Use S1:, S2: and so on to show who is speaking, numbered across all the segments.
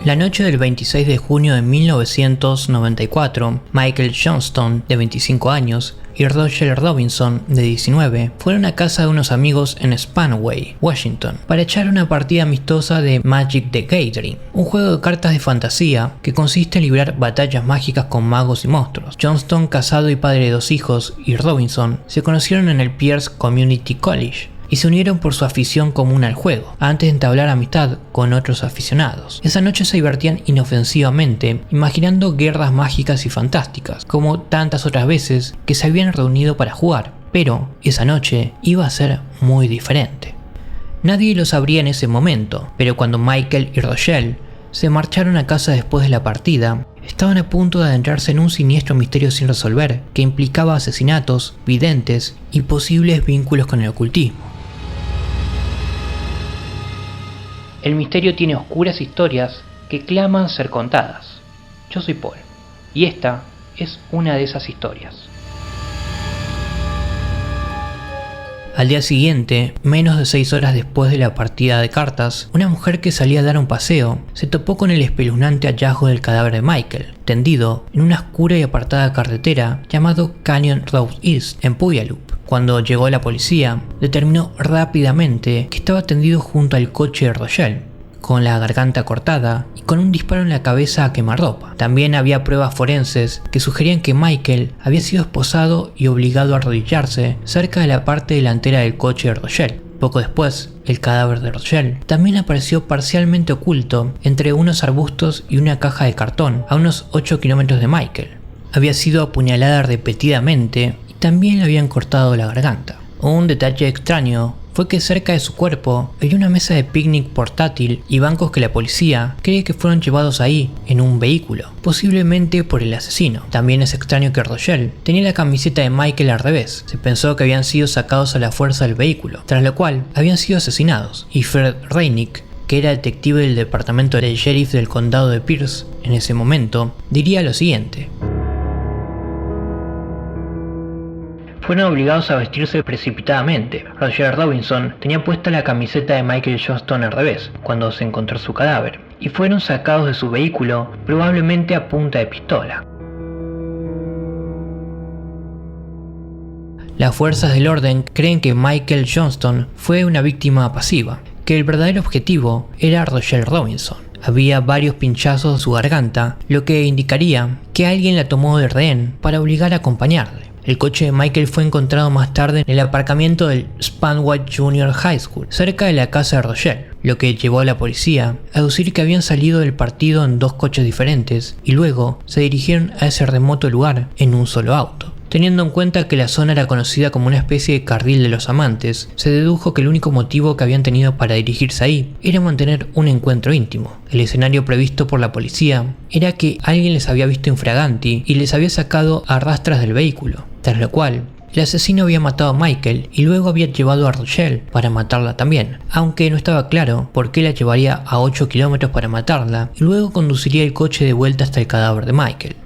S1: La noche del 26 de junio de 1994, Michael Johnston, de 25 años, y Rochelle Robinson, de 19, fueron a casa de unos amigos en Spanaway, Washington, para echar una partida amistosa de Magic the Gathering, un juego de cartas de fantasía que consiste en librar batallas mágicas con magos y monstruos. Johnston, casado y padre de 2 hijos, y Robinson se conocieron en el Pierce Community College y se unieron por su afición común al juego, antes de entablar amistad con otros aficionados. Esa noche se divertían inofensivamente, imaginando guerras mágicas y fantásticas, como tantas otras veces que se habían reunido para jugar, pero esa noche iba a ser muy diferente. Nadie lo sabría en ese momento, pero cuando Michael y Rochelle se marcharon a casa después de la partida, estaban a punto de adentrarse en un siniestro misterio sin resolver que implicaba asesinatos, videntes y posibles vínculos con el ocultismo. El misterio tiene oscuras historias que claman ser contadas. Yo soy Paul, y esta es una de esas historias. Al día siguiente, menos de 6 horas después de la partida de cartas, una mujer que salía a dar un paseo se topó con el espeluznante hallazgo del cadáver de Michael, tendido en una oscura y apartada carretera llamado Canyon Road East en Puyallup. Cuando llegó la policía, determinó rápidamente que estaba tendido junto al coche de Rochelle, con la garganta cortada y con un disparo en la cabeza a quemarropa. También había pruebas forenses que sugerían que Michael había sido esposado y obligado a arrodillarse cerca de la parte delantera del coche de Rochelle. Poco después, el cadáver de Rochelle también apareció parcialmente oculto entre unos arbustos y una caja de cartón a unos 8 kilómetros de Michael. Había sido apuñalada repetidamente y también le habían cortado la garganta. Un detalle extraño fue que cerca de su cuerpo había una mesa de picnic portátil y bancos que la policía cree que fueron llevados ahí en un vehículo, posiblemente por el asesino. También es extraño que Rochelle tenía la camiseta de Michael al revés. Se pensó que habían sido sacados a la fuerza del vehículo, tras lo cual habían sido asesinados, y Fred Reinick, que era detective del departamento del sheriff del condado de Pierce en ese momento, diría lo siguiente: fueron obligados a vestirse precipitadamente. Rochelle Robinson tenía puesta la camiseta de Michael Johnston al revés cuando se encontró su cadáver, y fueron sacados de su vehículo probablemente a punta de pistola. Las fuerzas del orden creen que Michael Johnston fue una víctima pasiva, que el verdadero objetivo era Rochelle Robinson. Había varios pinchazos en su garganta, lo que indicaría que alguien la tomó de rehén para obligar a acompañarle. El coche de Michael fue encontrado más tarde en el aparcamiento del Spanaway Junior High School, cerca de la casa de Rochelle, lo que llevó a la policía a deducir que habían salido del partido en 2 coches diferentes y luego se dirigieron a ese remoto lugar en un solo auto. Teniendo en cuenta que la zona era conocida como una especie de carril de los amantes, se dedujo que el único motivo que habían tenido para dirigirse ahí era mantener un encuentro íntimo. El escenario previsto por la policía era que alguien les había visto infraganti y les había sacado a rastras del vehículo, tras lo cual el asesino había matado a Michael y luego había llevado a Rochelle para matarla también, aunque no estaba claro por qué la llevaría a 8 kilómetros para matarla y luego conduciría el coche de vuelta hasta el cadáver de Michael.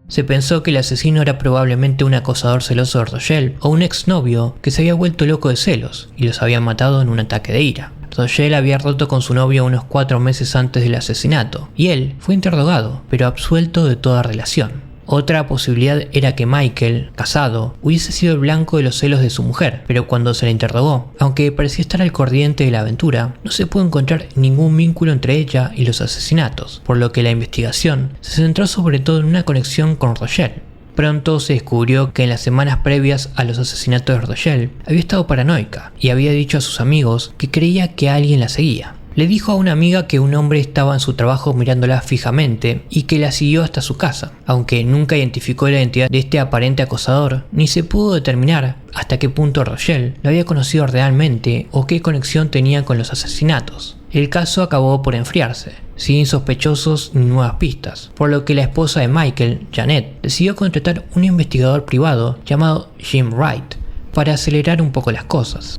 S1: Se pensó que el asesino era probablemente un acosador celoso de Rochelle o un exnovio que se había vuelto loco de celos y los había matado en un ataque de ira. Rochelle había roto con su novio unos 4 meses antes del asesinato y él fue interrogado, pero absuelto de toda relación. Otra posibilidad era que Michael, casado, hubiese sido el blanco de los celos de su mujer, pero cuando se la interrogó, aunque parecía estar al corriente de la aventura, no se pudo encontrar ningún vínculo entre ella y los asesinatos, por lo que la investigación se centró sobre todo en una conexión con Rochelle. Pronto se descubrió que en las semanas previas a los asesinatos de Rochelle había estado paranoica y había dicho a sus amigos que creía que alguien la seguía. Le dijo a una amiga que un hombre estaba en su trabajo mirándola fijamente y que la siguió hasta su casa, aunque nunca identificó la identidad de este aparente acosador, ni se pudo determinar hasta qué punto Rochelle lo había conocido realmente o qué conexión tenía con los asesinatos. El caso acabó por enfriarse, sin sospechosos ni nuevas pistas, por lo que la esposa de Michael, Janet, decidió contratar un investigador privado llamado Jim Wright para acelerar un poco las cosas.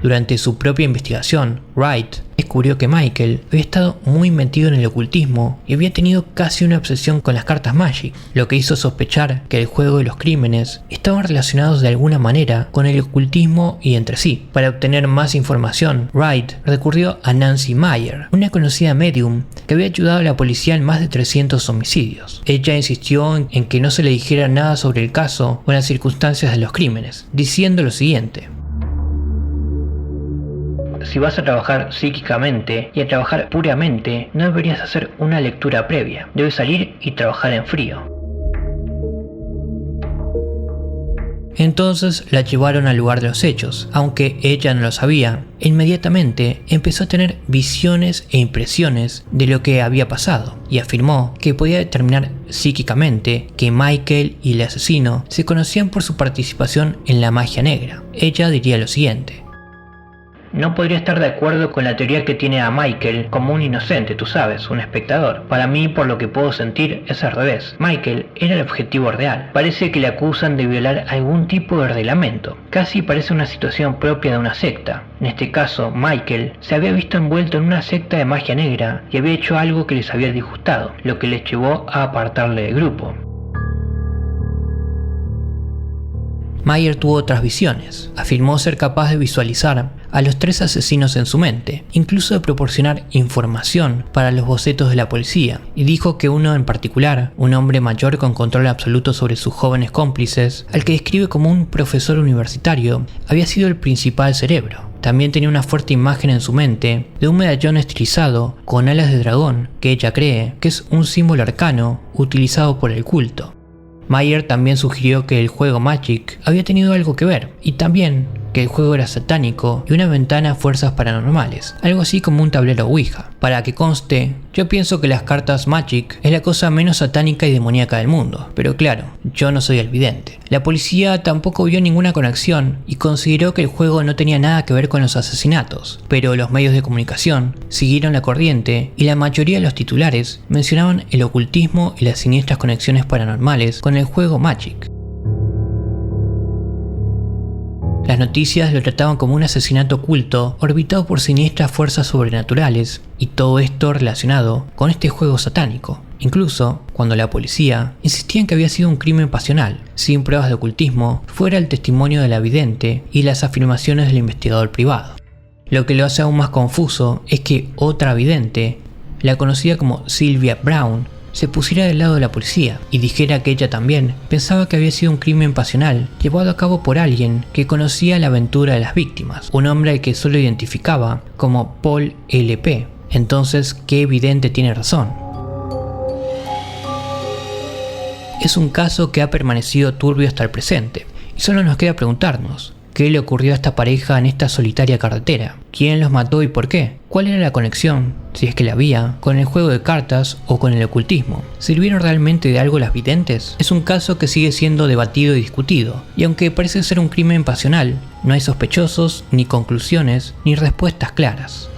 S1: Durante su propia investigación, Wright descubrió que Michael había estado muy metido en el ocultismo y había tenido casi una obsesión con las cartas Magic, lo que hizo sospechar que el juego y los crímenes estaban relacionados de alguna manera con el ocultismo y entre sí. Para obtener más información, Wright recurrió a Nancy Meyer, una conocida medium que había ayudado a la policía en más de 300 homicidios. Ella insistió en que no se le dijera nada sobre el caso o las circunstancias de los crímenes, diciendo lo siguiente: si vas a trabajar psíquicamente y a trabajar puramente, no deberías hacer una lectura previa. Debes salir y trabajar en frío. Entonces la llevaron al lugar de los hechos. Aunque ella no lo sabía, inmediatamente empezó a tener visiones e impresiones de lo que había pasado y afirmó que podía determinar psíquicamente que Michael y el asesino se conocían por su participación en la magia negra. Ella diría lo siguiente: no podría estar de acuerdo con la teoría que tiene a Michael como un inocente, tú sabes, un espectador. Para mí, por lo que puedo sentir, es al revés. Michael era el objetivo real. Parece que le acusan de violar algún tipo de reglamento. Casi parece una situación propia de una secta. En este caso, Michael se había visto envuelto en una secta de magia negra y había hecho algo que les había disgustado, lo que les llevó a apartarle del grupo. Meyer tuvo otras visiones. Afirmó ser capaz de visualizar a los 3 asesinos en su mente, incluso de proporcionar información para los bocetos de la policía, y dijo que uno en particular, un hombre mayor con control absoluto sobre sus jóvenes cómplices, al que describe como un profesor universitario, había sido el principal cerebro. También tenía una fuerte imagen en su mente de un medallón estilizado con alas de dragón, que ella cree que es un símbolo arcano utilizado por el culto. Meyer también sugirió que el juego Magic había tenido algo que ver, y también que el juego era satánico y una ventana a fuerzas paranormales, algo así como un tablero Ouija. Para que conste, yo pienso que las cartas Magic es la cosa menos satánica y demoníaca del mundo, pero claro, yo no soy el vidente. La policía tampoco vio ninguna conexión y consideró que el juego no tenía nada que ver con los asesinatos, pero los medios de comunicación siguieron la corriente y la mayoría de los titulares mencionaban el ocultismo y las siniestras conexiones paranormales con el juego Magic. Las noticias lo trataban como un asesinato oculto orbitado por siniestras fuerzas sobrenaturales, y todo esto relacionado con este juego satánico. Incluso cuando la policía insistía en que había sido un crimen pasional, sin pruebas de ocultismo, fuera el testimonio de la vidente y las afirmaciones del investigador privado. Lo que lo hace aún más confuso es que otra vidente, la conocida como Sylvia Brown, se pusiera del lado de la policía y dijera que ella también pensaba que había sido un crimen pasional llevado a cabo por alguien que conocía la aventura de las víctimas, un hombre al que solo identificaba como Paul L.P. Entonces, ¿qué vidente tiene razón? Es un caso que ha permanecido turbio hasta el presente, y solo nos queda preguntarnos: ¿qué le ocurrió a esta pareja en esta solitaria carretera? ¿Quién los mató y por qué? ¿Cuál era la conexión, si es que la había, con el juego de cartas o con el ocultismo? ¿Sirvieron realmente de algo las videntes? Es un caso que sigue siendo debatido y discutido, y aunque parece ser un crimen pasional, no hay sospechosos, ni conclusiones, ni respuestas claras.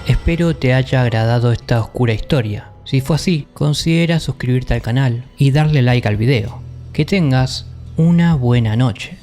S1: Espero te haya agradado esta oscura historia. Si fue así, considera suscribirte al canal y darle like al video. Que tengas una buena noche.